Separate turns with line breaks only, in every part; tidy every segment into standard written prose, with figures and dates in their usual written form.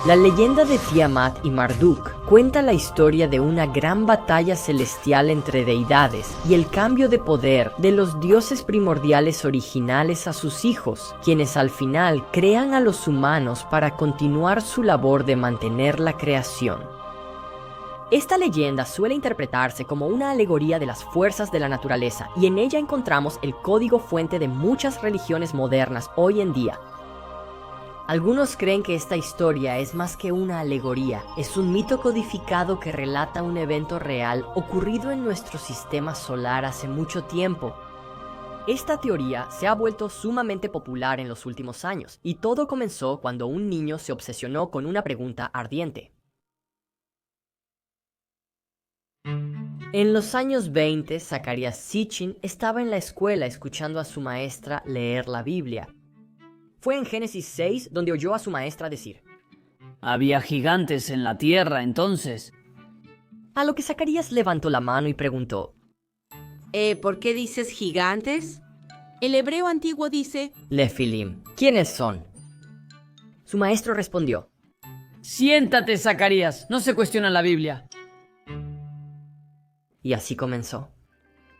La leyenda de Tiamat y Marduk cuenta la historia de una gran batalla celestial entre deidades y el cambio de poder de los dioses primordiales originales a sus hijos, quienes al final crean a los humanos para continuar su labor de mantener la creación. Esta leyenda suele interpretarse como una alegoría de las fuerzas de la naturaleza, y en ella encontramos el código fuente de muchas religiones modernas hoy en día. Algunos creen que esta historia es más que una alegoría, es un mito codificado que relata un evento real ocurrido en nuestro sistema solar hace mucho tiempo. Esta teoría se ha vuelto sumamente popular en los últimos años, y todo comenzó cuando un niño se obsesionó con una pregunta ardiente. En los años 20, Zecharías Sitchin estaba en la escuela escuchando a su maestra leer la Biblia. Fue en Génesis 6 donde oyó a su maestra decir:
¿Había gigantes en la tierra entonces?
A lo que Zecharías levantó la mano y preguntó:
¿Por qué dices gigantes? El hebreo antiguo dice
Nefilim, ¿quiénes son? Su maestro respondió:
Siéntate, Zecharías, no se cuestiona la Biblia.
Y así comenzó.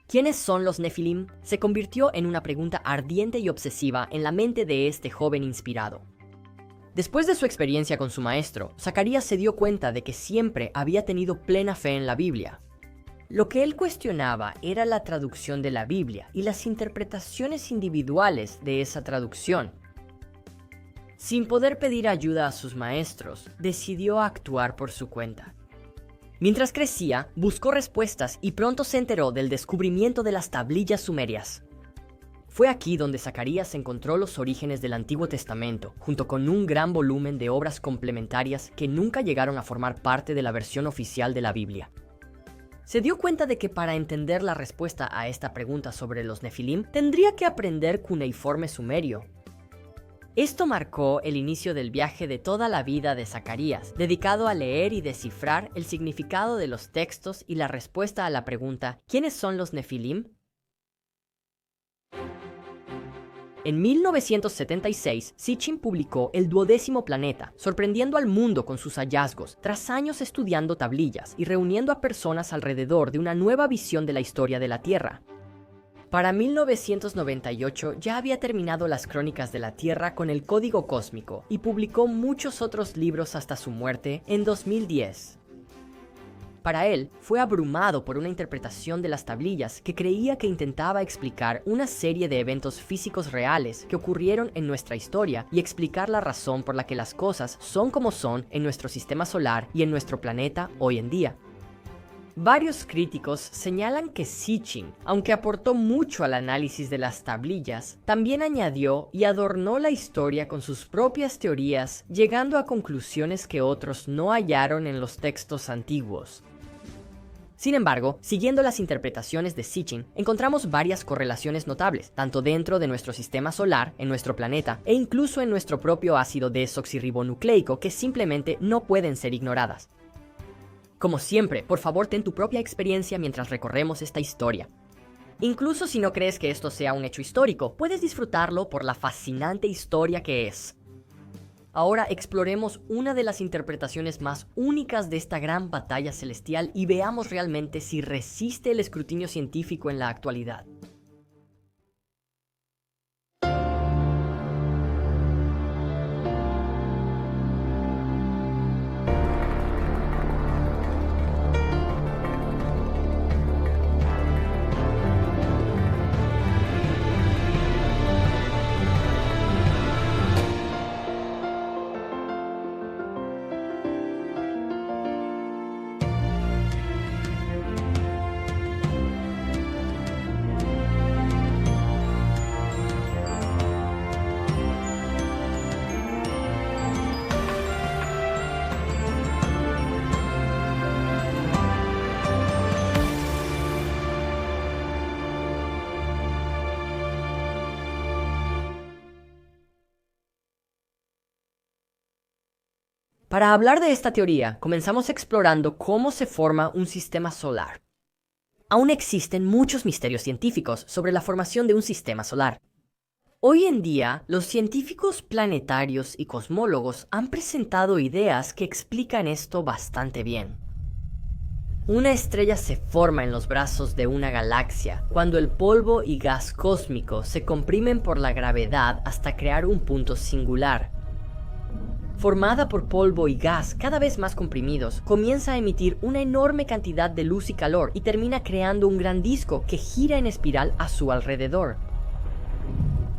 ¿Quiénes son los Nefilim? Se convirtió en una pregunta ardiente y obsesiva en la mente de este joven inspirado. Después de su experiencia con su maestro, Zecharías se dio cuenta de que siempre había tenido plena fe en la Biblia. Lo que él cuestionaba era la traducción de la Biblia y las interpretaciones individuales de esa traducción. Sin poder pedir ayuda a sus maestros, decidió actuar por su cuenta. Mientras crecía, buscó respuestas y pronto se enteró del descubrimiento de las tablillas sumerias. Fue aquí donde Zecharías encontró los orígenes del Antiguo Testamento, junto con un gran volumen de obras complementarias que nunca llegaron a formar parte de la versión oficial de la Biblia. Se dio cuenta de que para entender la respuesta a esta pregunta sobre los Nefilim, tendría que aprender cuneiforme sumerio. Esto marcó el inicio del viaje de toda la vida de Zecharías, dedicado a leer y descifrar el significado de los textos y la respuesta a la pregunta ¿quiénes son los Nefilim? En 1976, Sitchin publicó El 12º planeta, sorprendiendo al mundo con sus hallazgos, tras años estudiando tablillas y reuniendo a personas alrededor de una nueva visión de la historia de la Tierra. Para 1998 ya había terminado las crónicas de la Tierra con el Código Cósmico y publicó muchos otros libros hasta su muerte en 2010. Para él, fue abrumado por una interpretación de las tablillas que creía que intentaba explicar una serie de eventos físicos reales que ocurrieron en nuestra historia y explicar la razón por la que las cosas son como son en nuestro sistema solar y en nuestro planeta hoy en día. Varios críticos señalan que Sitchin, aunque aportó mucho al análisis de las tablillas, también añadió y adornó la historia con sus propias teorías, llegando a conclusiones que otros no hallaron en los textos antiguos. Sin embargo, siguiendo las interpretaciones de Sitchin, encontramos varias correlaciones notables, tanto dentro de nuestro sistema solar, en nuestro planeta, e incluso en nuestro propio ácido desoxirribonucleico, que simplemente no pueden ser ignoradas. Como siempre, por favor ten tu propia experiencia mientras recorremos esta historia. Incluso si no crees que esto sea un hecho histórico, puedes disfrutarlo por la fascinante historia que es. Ahora exploremos una de las interpretaciones más únicas de esta gran batalla celestial y veamos realmente si resiste el escrutinio científico en la actualidad. Para hablar de esta teoría, comenzamos explorando cómo se forma un sistema solar. Aún existen muchos misterios científicos sobre la formación de un sistema solar. Hoy en día, los científicos planetarios y cosmólogos han presentado ideas que explican esto bastante bien. Una estrella se forma en los brazos de una galaxia cuando el polvo y gas cósmico se comprimen por la gravedad hasta crear un punto singular. Formada por polvo y gas cada vez más comprimidos, comienza a emitir una enorme cantidad de luz y calor y termina creando un gran disco que gira en espiral a su alrededor.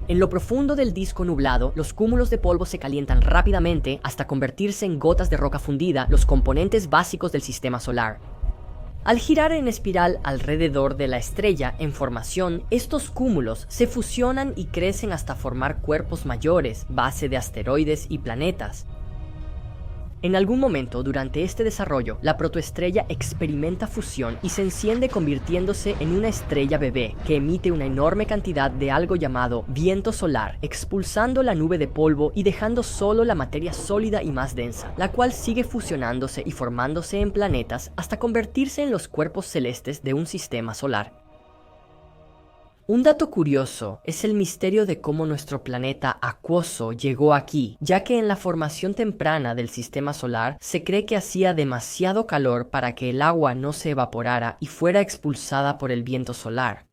En lo profundo del disco nublado, los cúmulos de polvo se calientan rápidamente hasta convertirse en gotas de roca fundida, los componentes básicos del sistema solar. Al girar en espiral alrededor de la estrella en formación, estos cúmulos se fusionan y crecen hasta formar cuerpos mayores, base de asteroides y planetas. En algún momento durante este desarrollo, la protoestrella experimenta fusión y se enciende convirtiéndose en una estrella bebé que emite una enorme cantidad de algo llamado viento solar, expulsando la nube de polvo y dejando solo la materia sólida y más densa, la cual sigue fusionándose y formándose en planetas hasta convertirse en los cuerpos celestes de un sistema solar. Un dato curioso es el misterio de cómo nuestro planeta acuoso llegó aquí, ya que en la formación temprana del sistema solar se cree que hacía demasiado calor para que el agua no se evaporara y fuera expulsada por el viento solar.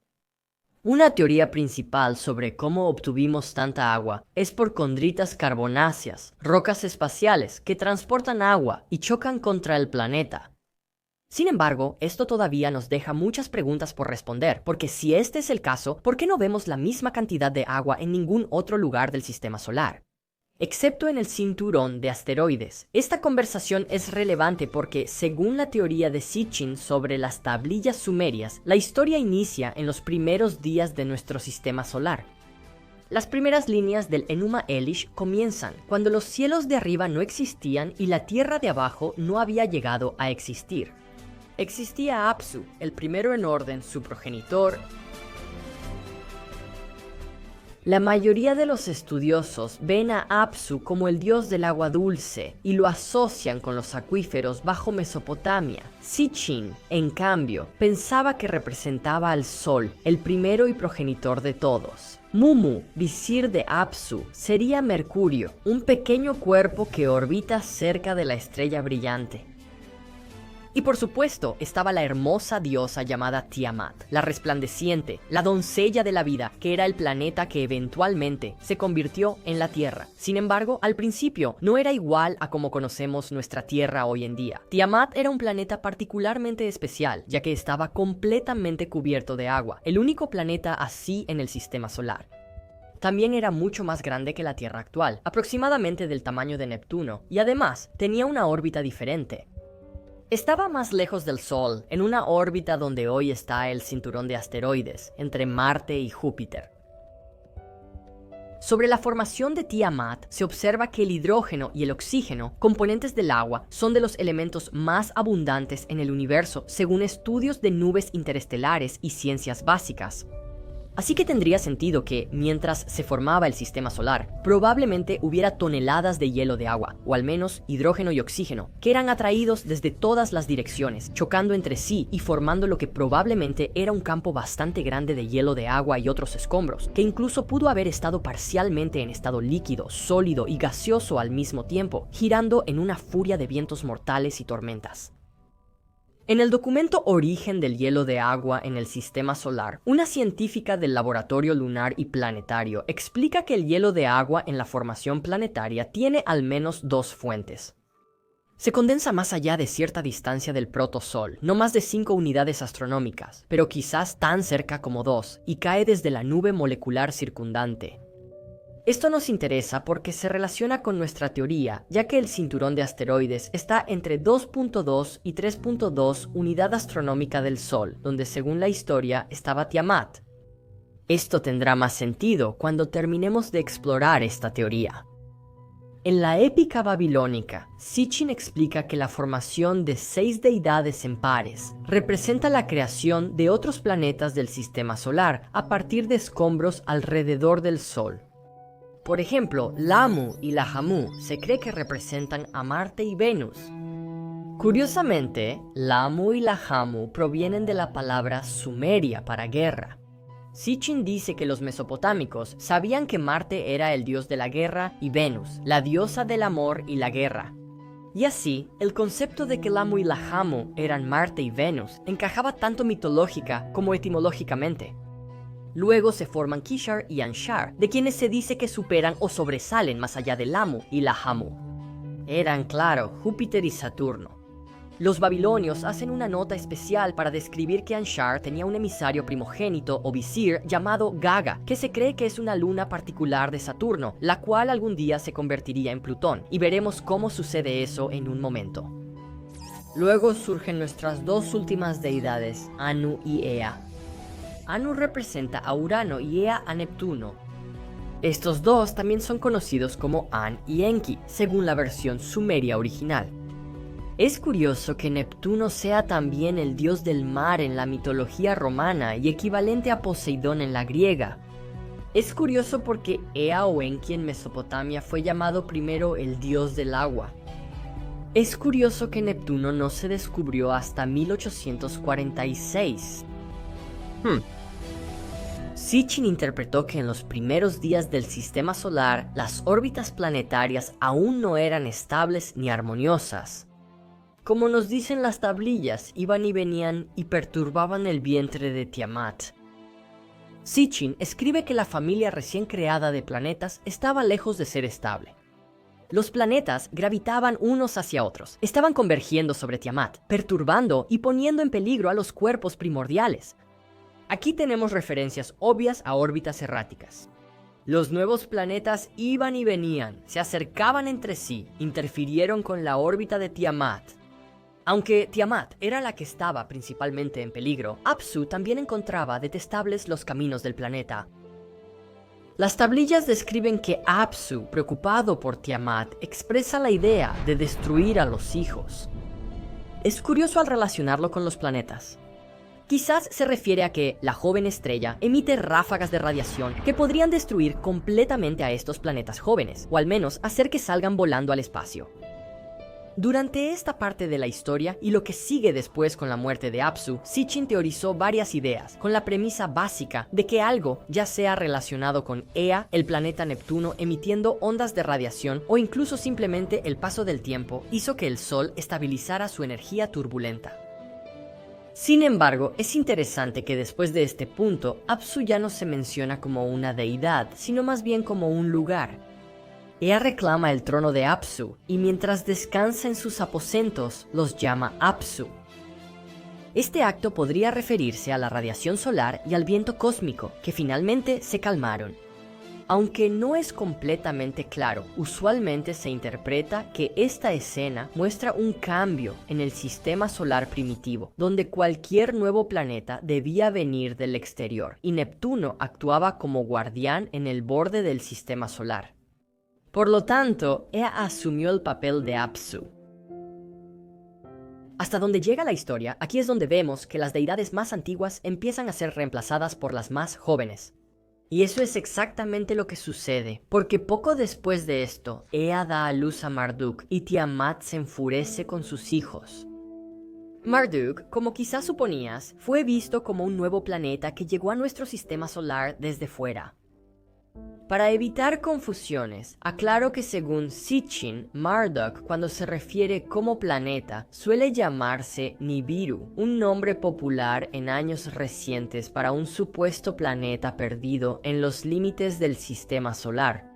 Una teoría principal sobre cómo obtuvimos tanta agua es por condritas carbonáceas, rocas espaciales que transportan agua y chocan contra el planeta. Sin embargo, esto todavía nos deja muchas preguntas por responder, porque si este es el caso, ¿por qué no vemos la misma cantidad de agua en ningún otro lugar del sistema solar? Excepto en el cinturón de asteroides. Esta conversación es relevante porque, según la teoría de Sitchin sobre las tablillas sumerias, la historia inicia en los primeros días de nuestro sistema solar. Las primeras líneas del Enuma Elish comienzan cuando los cielos de arriba no existían y la tierra de abajo no había llegado a existir. Existía Apsu, el primero en orden, su progenitor. La mayoría de los estudiosos ven a Apsu como el dios del agua dulce y lo asocian con los acuíferos bajo Mesopotamia. Sitchin, en cambio, pensaba que representaba al sol, el primero y progenitor de todos. Mumu, visir de Apsu, sería Mercurio, un pequeño cuerpo que orbita cerca de la estrella brillante. Y por supuesto, estaba la hermosa diosa llamada Tiamat, la resplandeciente, la doncella de la vida, que era el planeta que eventualmente se convirtió en la Tierra. Sin embargo, al principio no era igual a como conocemos nuestra Tierra hoy en día. Tiamat era un planeta particularmente especial, ya que estaba completamente cubierto de agua, el único planeta así en el sistema solar. También era mucho más grande que la Tierra actual, aproximadamente del tamaño de Neptuno, y además tenía una órbita diferente. Estaba más lejos del Sol, en una órbita donde hoy está el cinturón de asteroides, entre Marte y Júpiter. Sobre la formación de Tiamat, se observa que el hidrógeno y el oxígeno, componentes del agua, son de los elementos más abundantes en el universo, según estudios de nubes interestelares y ciencias básicas. Así que tendría sentido que, mientras se formaba el sistema solar, probablemente hubiera toneladas de hielo de agua, o al menos hidrógeno y oxígeno, que eran atraídos desde todas las direcciones, chocando entre sí y formando lo que probablemente era un campo bastante grande de hielo de agua y otros escombros, que incluso pudo haber estado parcialmente en estado líquido, sólido y gaseoso al mismo tiempo, girando en una furia de vientos mortales y tormentas. En el documento Origen del hielo de agua en el sistema solar, una científica del Laboratorio Lunar y Planetario explica que el hielo de agua en la formación planetaria tiene al menos dos fuentes. Se condensa más allá de cierta distancia del protosol, no más de 5 unidades astronómicas, pero quizás tan cerca como 2, y cae desde la nube molecular circundante. Esto nos interesa porque se relaciona con nuestra teoría, ya que el cinturón de asteroides está entre 2.2 y 3.2 unidad astronómica del Sol, donde según la historia estaba Tiamat. Esto tendrá más sentido cuando terminemos de explorar esta teoría. En la épica babilónica, Sitchin explica que la formación de 6 deidades en pares representa la creación de otros planetas del sistema solar a partir de escombros alrededor del Sol. Por ejemplo, Lamu y Lahamu se cree que representan a Marte y Venus. Curiosamente, Lamu y Lahamu provienen de la palabra sumeria para guerra. Sitchin dice que los mesopotámicos sabían que Marte era el dios de la guerra y Venus, la diosa del amor y la guerra. Y así, el concepto de que Lamu y Lahamu eran Marte y Venus encajaba tanto mitológica como etimológicamente. Luego se forman Kishar y Anshar, de quienes se dice que superan o sobresalen más allá de Lamu y Lahamu. Eran, claro, Júpiter y Saturno. Los babilonios hacen una nota especial para describir que Anshar tenía un emisario primogénito o visir llamado Gaga, que se cree que es una luna particular de Saturno, la cual algún día se convertiría en Plutón, y veremos cómo sucede eso en un momento. Luego surgen nuestras dos últimas deidades, Anu y Ea. Anu representa a Urano y Ea a Neptuno. Estos dos también son conocidos como An y Enki, según la versión sumeria original. Es curioso que Neptuno sea también el dios del mar en la mitología romana y equivalente a Poseidón en la griega. Es curioso porque Ea o Enki en Mesopotamia fue llamado primero el dios del agua. Es curioso que Neptuno no se descubrió hasta 1846. Sitchin interpretó que en los primeros días del sistema solar, las órbitas planetarias aún no eran estables ni armoniosas. Como nos dicen las tablillas, iban y venían y perturbaban el vientre de Tiamat. Sitchin escribe que la familia recién creada de planetas estaba lejos de ser estable. Los planetas gravitaban unos hacia otros, estaban convergiendo sobre Tiamat, perturbando y poniendo en peligro a los cuerpos primordiales. Aquí tenemos referencias obvias a órbitas erráticas. Los nuevos planetas iban y venían, se acercaban entre sí, interfirieron con la órbita de Tiamat. Aunque Tiamat era la que estaba principalmente en peligro, Apsu también encontraba detestables los caminos del planeta. Las tablillas describen que Apsu, preocupado por Tiamat, expresa la idea de destruir a los hijos. Es curioso al relacionarlo con los planetas. Quizás se refiere a que la joven estrella emite ráfagas de radiación que podrían destruir completamente a estos planetas jóvenes, o al menos hacer que salgan volando al espacio. Durante esta parte de la historia y lo que sigue después con la muerte de Apsu, Sitchin teorizó varias ideas, con la premisa básica de que algo, ya sea relacionado con Ea, el planeta Neptuno emitiendo ondas de radiación, o incluso simplemente el paso del tiempo, hizo que el Sol estabilizara su energía turbulenta. Sin embargo, es interesante que después de este punto, Apsu ya no se menciona como una deidad, sino más bien como un lugar. Ea reclama el trono de Apsu, y mientras descansa en sus aposentos, los llama Apsu. Este acto podría referirse a la radiación solar y al viento cósmico, que finalmente se calmaron. Aunque no es completamente claro, usualmente se interpreta que esta escena muestra un cambio en el sistema solar primitivo, donde cualquier nuevo planeta debía venir del exterior, y Neptuno actuaba como guardián en el borde del sistema solar. Por lo tanto, Ea asumió el papel de Apsu. Hasta donde llega la historia, aquí es donde vemos que las deidades más antiguas empiezan a ser reemplazadas por las más jóvenes. Y eso es exactamente lo que sucede, porque poco después de esto, Ea da a luz a Marduk y Tiamat se enfurece con sus hijos. Marduk, como quizás suponías, fue visto como un nuevo planeta que llegó a nuestro sistema solar desde fuera. Para evitar confusiones, aclaro que según Sitchin, Marduk, cuando se refiere como planeta, suele llamarse Nibiru, un nombre popular en años recientes para un supuesto planeta perdido en los límites del sistema solar.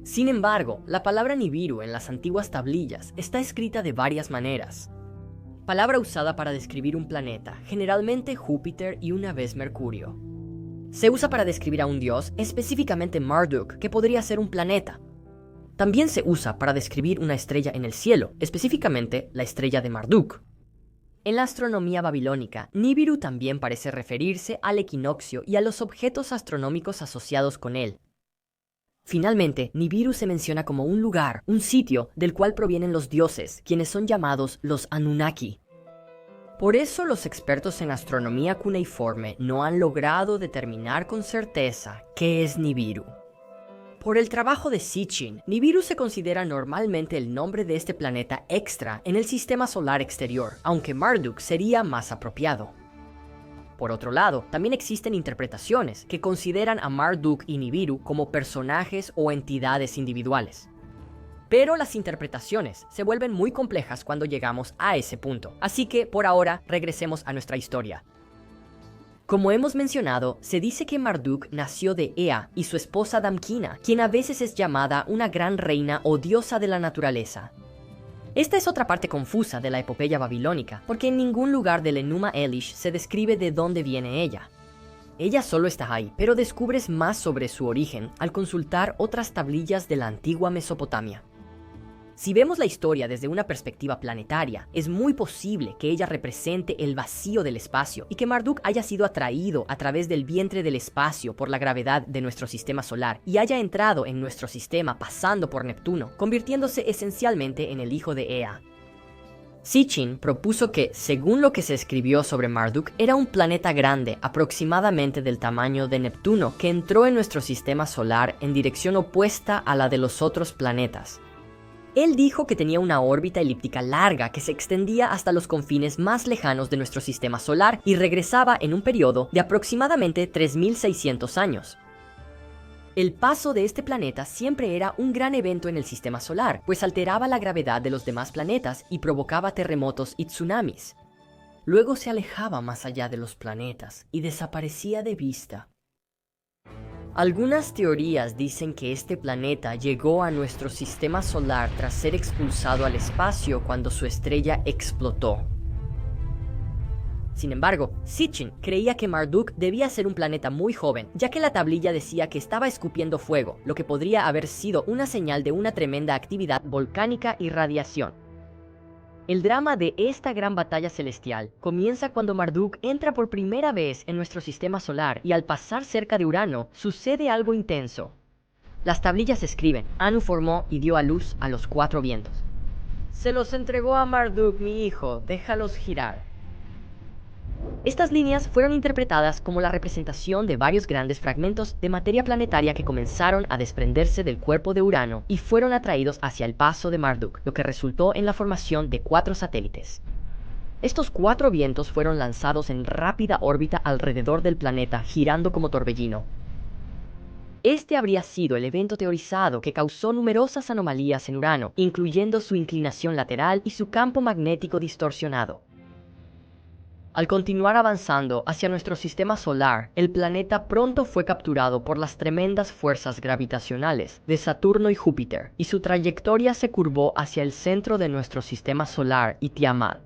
Sin embargo, la palabra Nibiru en las antiguas tablillas está escrita de varias maneras. Palabra usada para describir un planeta, generalmente Júpiter y una vez Mercurio. Se usa para describir a un dios, específicamente Marduk, que podría ser un planeta. También se usa para describir una estrella en el cielo, específicamente la estrella de Marduk. En la astronomía babilónica, Nibiru también parece referirse al equinoccio y a los objetos astronómicos asociados con él. Finalmente, Nibiru se menciona como un lugar, un sitio del cual provienen los dioses, quienes son llamados los Anunnaki. Por eso los expertos en astronomía cuneiforme no han logrado determinar con certeza qué es Nibiru. Por el trabajo de Sitchin, Nibiru se considera normalmente el nombre de este planeta extra en el sistema solar exterior, aunque Marduk sería más apropiado. Por otro lado, también existen interpretaciones que consideran a Marduk y Nibiru como personajes o entidades individuales. Pero las interpretaciones se vuelven muy complejas cuando llegamos a ese punto. Así que, por ahora, regresemos a nuestra historia. Como hemos mencionado, se dice que Marduk nació de Ea y su esposa Damkina, quien a veces es llamada una gran reina o diosa de la naturaleza. Esta es otra parte confusa de la epopeya babilónica, porque en ningún lugar del Enuma Elish se describe de dónde viene ella. Ella solo está ahí, pero descubres más sobre su origen al consultar otras tablillas de la antigua Mesopotamia. Si vemos la historia desde una perspectiva planetaria, es muy posible que ella represente el vacío del espacio y que Marduk haya sido atraído a través del vientre del espacio por la gravedad de nuestro sistema solar y haya entrado en nuestro sistema pasando por Neptuno, convirtiéndose esencialmente en el hijo de Ea. Sitchin propuso que, según lo que se escribió sobre Marduk, era un planeta grande, aproximadamente del tamaño de Neptuno, que entró en nuestro sistema solar en dirección opuesta a la de los otros planetas. Él dijo que tenía una órbita elíptica larga que se extendía hasta los confines más lejanos de nuestro sistema solar y regresaba en un periodo de aproximadamente 3.600 años. El paso de este planeta siempre era un gran evento en el sistema solar, pues alteraba la gravedad de los demás planetas y provocaba terremotos y tsunamis. Luego se alejaba más allá de los planetas y desaparecía de vista. Algunas teorías dicen que este planeta llegó a nuestro sistema solar tras ser expulsado al espacio cuando su estrella explotó. Sin embargo, Sitchin creía que Marduk debía ser un planeta muy joven, ya que la tablilla decía que estaba escupiendo fuego, lo que podría haber sido una señal de una tremenda actividad volcánica y radiación. El drama de esta gran batalla celestial comienza cuando Marduk entra por primera vez en nuestro sistema solar y al pasar cerca de Urano sucede algo intenso. Las tablillas escriben: Anu formó y dio a luz a los 4 vientos. Se los entregó a Marduk, mi hijo, déjalos girar. Estas líneas fueron interpretadas como la representación de varios grandes fragmentos de materia planetaria que comenzaron a desprenderse del cuerpo de Urano y fueron atraídos hacia el paso de Marduk, lo que resultó en la formación de 4 satélites. Estos 4 vientos fueron lanzados en rápida órbita alrededor del planeta, girando como torbellino. Este habría sido el evento teorizado que causó numerosas anomalías en Urano, incluyendo su inclinación lateral y su campo magnético distorsionado. Al continuar avanzando hacia nuestro sistema solar, el planeta pronto fue capturado por las tremendas fuerzas gravitacionales de Saturno y Júpiter, y su trayectoria se curvó hacia el centro de nuestro sistema solar y Tiamat.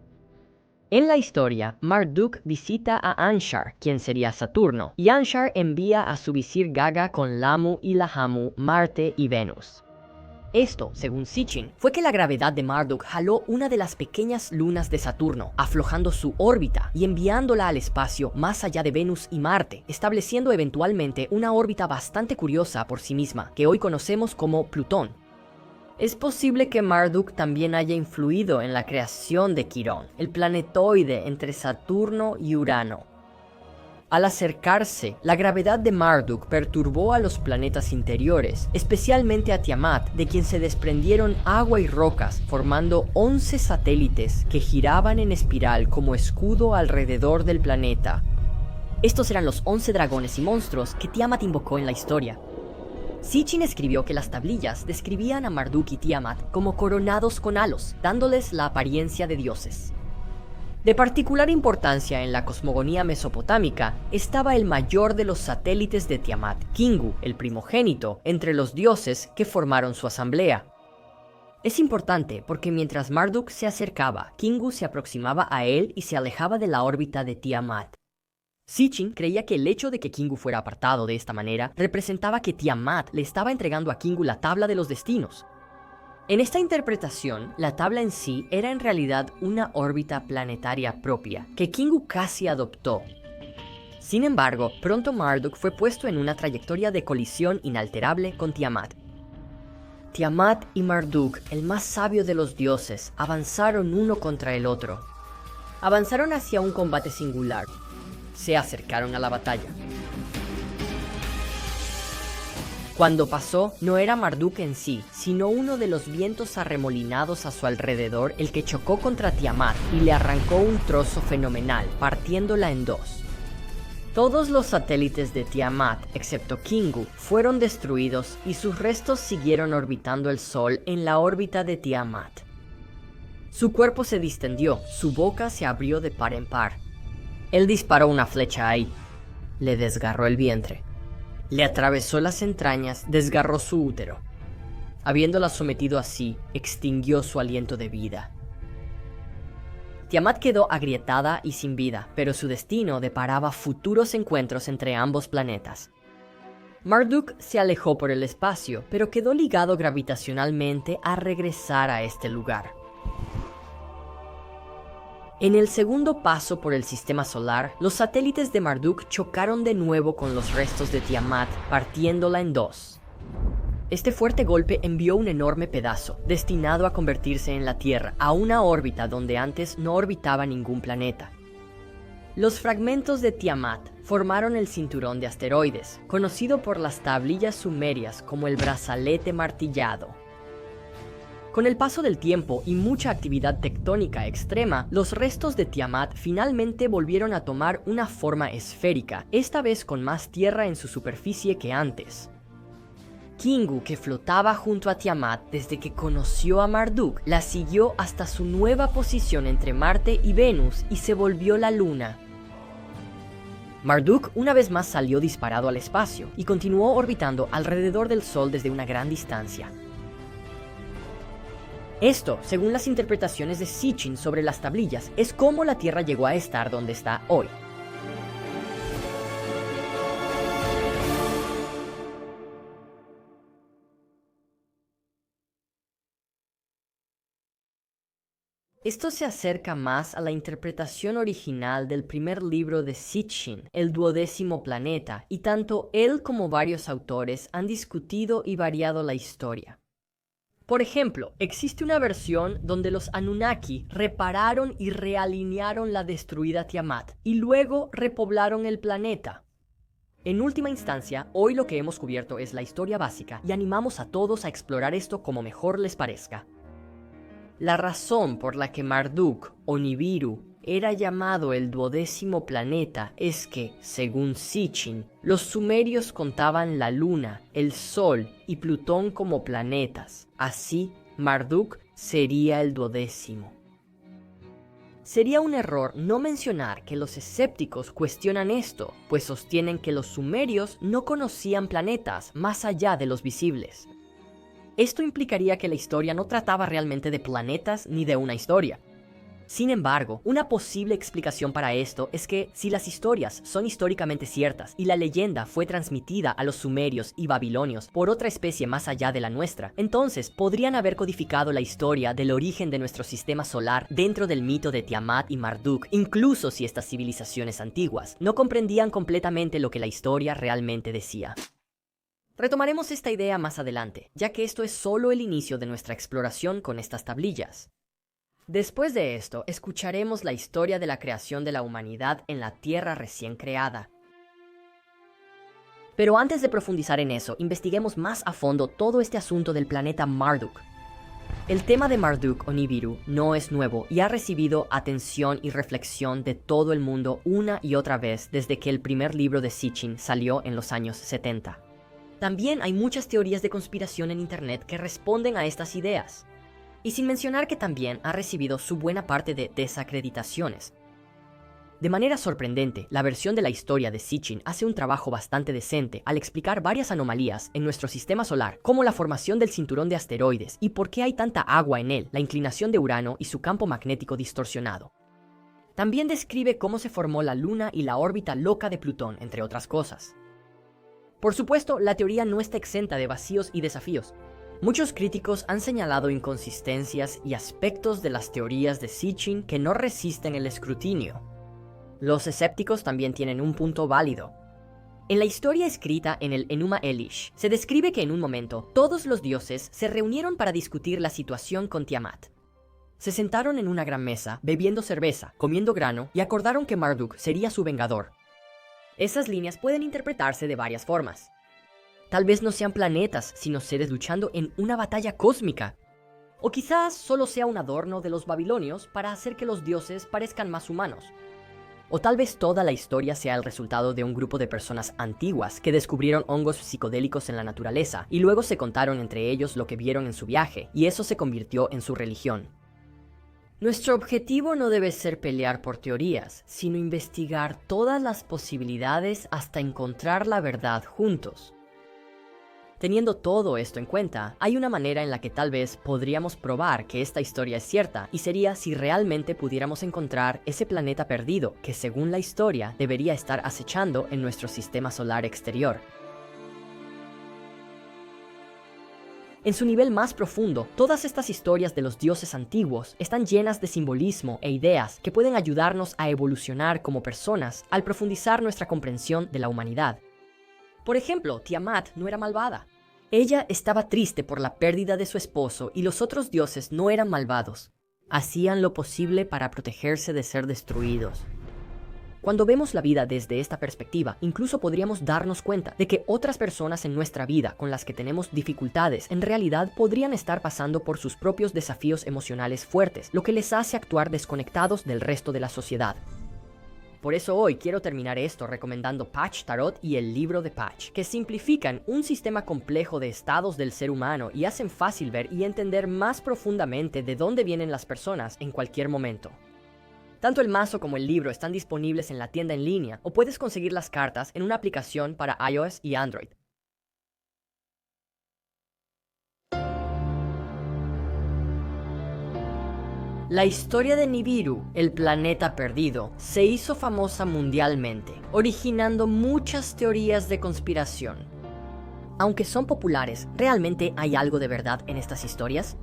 En la historia, Marduk visita a Anshar, quien sería Saturno, y Anshar envía a su visir Gaga con Lamu y Lahamu, Marte y Venus. Esto, según Sitchin, fue que la gravedad de Marduk jaló una de las pequeñas lunas de Saturno, aflojando su órbita y enviándola al espacio más allá de Venus y Marte, estableciendo eventualmente una órbita bastante curiosa por sí misma, que hoy conocemos como Plutón. Es posible que Marduk también haya influido en la creación de Quirón, el planetoide entre Saturno y Urano. Al acercarse, la gravedad de Marduk perturbó a los planetas interiores, especialmente a Tiamat, de quien se desprendieron agua y rocas, formando 11 satélites que giraban en espiral como escudo alrededor del planeta. Estos eran los 11 dragones y monstruos que Tiamat invocó en la historia. Sitchin escribió que las tablillas describían a Marduk y Tiamat como coronados con halos, dándoles la apariencia de dioses. De particular importancia en la cosmogonía mesopotámica estaba el mayor de los satélites de Tiamat, Kingu, el primogénito, entre los dioses que formaron su asamblea. Es importante porque mientras Marduk se acercaba, Kingu se aproximaba a él y se alejaba de la órbita de Tiamat. Sitchin creía que el hecho de que Kingu fuera apartado de esta manera representaba que Tiamat le estaba entregando a Kingu la tabla de los destinos. En esta interpretación, la tabla en sí era en realidad una órbita planetaria propia, que Kingu casi adoptó. Sin embargo, pronto Marduk fue puesto en una trayectoria de colisión inalterable con Tiamat. Tiamat y Marduk, el más sabio de los dioses, avanzaron uno contra el otro. Avanzaron hacia un combate singular. Se acercaron a la batalla. Cuando pasó, no era Marduk en sí, sino uno de los vientos arremolinados a su alrededor el que chocó contra Tiamat y le arrancó un trozo fenomenal, partiéndola en 2. Todos los satélites de Tiamat, excepto Kingu, fueron destruidos y sus restos siguieron orbitando el Sol en la órbita de Tiamat. Su cuerpo se distendió, su boca se abrió de par en par. Él disparó una flecha ahí. Le desgarró el vientre. Le atravesó las entrañas, desgarró su útero. Habiéndola sometido así, extinguió su aliento de vida. Tiamat quedó agrietada y sin vida, pero su destino deparaba futuros encuentros entre ambos planetas. Marduk se alejó por el espacio, pero quedó ligado gravitacionalmente a regresar a este lugar. En el segundo paso por el sistema solar, los satélites de Marduk chocaron de nuevo con los restos de Tiamat, partiéndola en dos. Este fuerte golpe envió un enorme pedazo, destinado a convertirse en la Tierra, a una órbita donde antes no orbitaba ningún planeta. Los fragmentos de Tiamat formaron el cinturón de asteroides, conocido por las tablillas sumerias como el brazalete martillado. Con el paso del tiempo y mucha actividad tectónica extrema, los restos de Tiamat finalmente volvieron a tomar una forma esférica, esta vez con más tierra en su superficie que antes. Kingu, que flotaba junto a Tiamat desde que conoció a Marduk, la siguió hasta su nueva posición entre Marte y Venus y se volvió la Luna. Marduk una vez más salió disparado al espacio y continuó orbitando alrededor del Sol desde una gran distancia. Esto, según las interpretaciones de Sitchin sobre las tablillas, es cómo la Tierra llegó a estar donde está hoy. Esto se acerca más a la interpretación original del primer libro de Sitchin, El 12º planeta, y tanto él como varios autores han discutido y variado la historia. Por ejemplo, existe una versión donde los Anunnaki repararon y realinearon la destruida Tiamat, y luego repoblaron el planeta. En última instancia, hoy lo que hemos cubierto es la historia básica, y animamos a todos a explorar esto como mejor les parezca. La razón por la que Marduk o Nibiru era llamado el 12º planeta es que, según Sitchin, los sumerios contaban la Luna, el Sol y Plutón como planetas. Así, Marduk sería el 12º. Sería un error no mencionar que los escépticos cuestionan esto, pues sostienen que los sumerios no conocían planetas más allá de los visibles. Esto implicaría que la historia no trataba realmente de planetas ni de una historia. Sin embargo, una posible explicación para esto es que si las historias son históricamente ciertas y la leyenda fue transmitida a los sumerios y babilonios por otra especie más allá de la nuestra, entonces podrían haber codificado la historia del origen de nuestro sistema solar dentro del mito de Tiamat y Marduk, incluso si estas civilizaciones antiguas no comprendían completamente lo que la historia realmente decía. Retomaremos esta idea más adelante, ya que esto es solo el inicio de nuestra exploración con estas tablillas. Después de esto, escucharemos la historia de la creación de la humanidad en la Tierra recién creada. Pero antes de profundizar en eso, investiguemos más a fondo todo este asunto del planeta Marduk. El tema de Marduk o Nibiru no es nuevo y ha recibido atención y reflexión de todo el mundo una y otra vez desde que el primer libro de Sitchin salió en los años 70. También hay muchas teorías de conspiración en internet que responden a estas ideas. Y sin mencionar que también ha recibido su buena parte de desacreditaciones. De manera sorprendente, la versión de la historia de Sitchin hace un trabajo bastante decente al explicar varias anomalías en nuestro sistema solar, como la formación del cinturón de asteroides y por qué hay tanta agua en él, la inclinación de Urano y su campo magnético distorsionado. También describe cómo se formó la Luna y la órbita loca de Plutón, entre otras cosas. Por supuesto, la teoría no está exenta de vacíos y desafíos. Muchos críticos han señalado inconsistencias y aspectos de las teorías de Sitchin que no resisten el escrutinio. Los escépticos también tienen un punto válido. En la historia escrita en el Enuma Elish, se describe que en un momento todos los dioses se reunieron para discutir la situación con Tiamat. Se sentaron en una gran mesa, bebiendo cerveza, comiendo grano y acordaron que Marduk sería su vengador. Esas líneas pueden interpretarse de varias formas. Tal vez no sean planetas, sino seres luchando en una batalla cósmica. O quizás solo sea un adorno de los babilonios para hacer que los dioses parezcan más humanos. O tal vez toda la historia sea el resultado de un grupo de personas antiguas que descubrieron hongos psicodélicos en la naturaleza y luego se contaron entre ellos lo que vieron en su viaje, y eso se convirtió en su religión. Nuestro objetivo no debe ser pelear por teorías, sino investigar todas las posibilidades hasta encontrar la verdad juntos. Teniendo todo esto en cuenta, hay una manera en la que tal vez podríamos probar que esta historia es cierta, y sería si realmente pudiéramos encontrar ese planeta perdido que, según la historia, debería estar acechando en nuestro sistema solar exterior. En su nivel más profundo, todas estas historias de los dioses antiguos están llenas de simbolismo e ideas que pueden ayudarnos a evolucionar como personas al profundizar nuestra comprensión de la humanidad. Por ejemplo, Tiamat no era malvada. Ella estaba triste por la pérdida de su esposo y los otros dioses no eran malvados. Hacían lo posible para protegerse de ser destruidos. Cuando vemos la vida desde esta perspectiva, incluso podríamos darnos cuenta de que otras personas en nuestra vida con las que tenemos dificultades en realidad podrían estar pasando por sus propios desafíos emocionales fuertes, lo que les hace actuar desconectados del resto de la sociedad. Por eso hoy quiero terminar esto recomendando Patch Tarot y el libro de Patch, que simplifican un sistema complejo de estados del ser humano y hacen fácil ver y entender más profundamente de dónde vienen las personas en cualquier momento. Tanto el mazo como el libro están disponibles en la tienda en línea o puedes conseguir las cartas en una aplicación para iOS y Android. La historia de Nibiru, el planeta perdido, se hizo famosa mundialmente, originando muchas teorías de conspiración. Aunque son populares, ¿realmente hay algo de verdad en estas historias?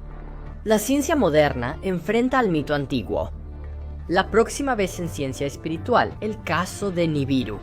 La ciencia moderna enfrenta al mito antiguo. La próxima vez en Ciencia Espiritual, el caso de Nibiru.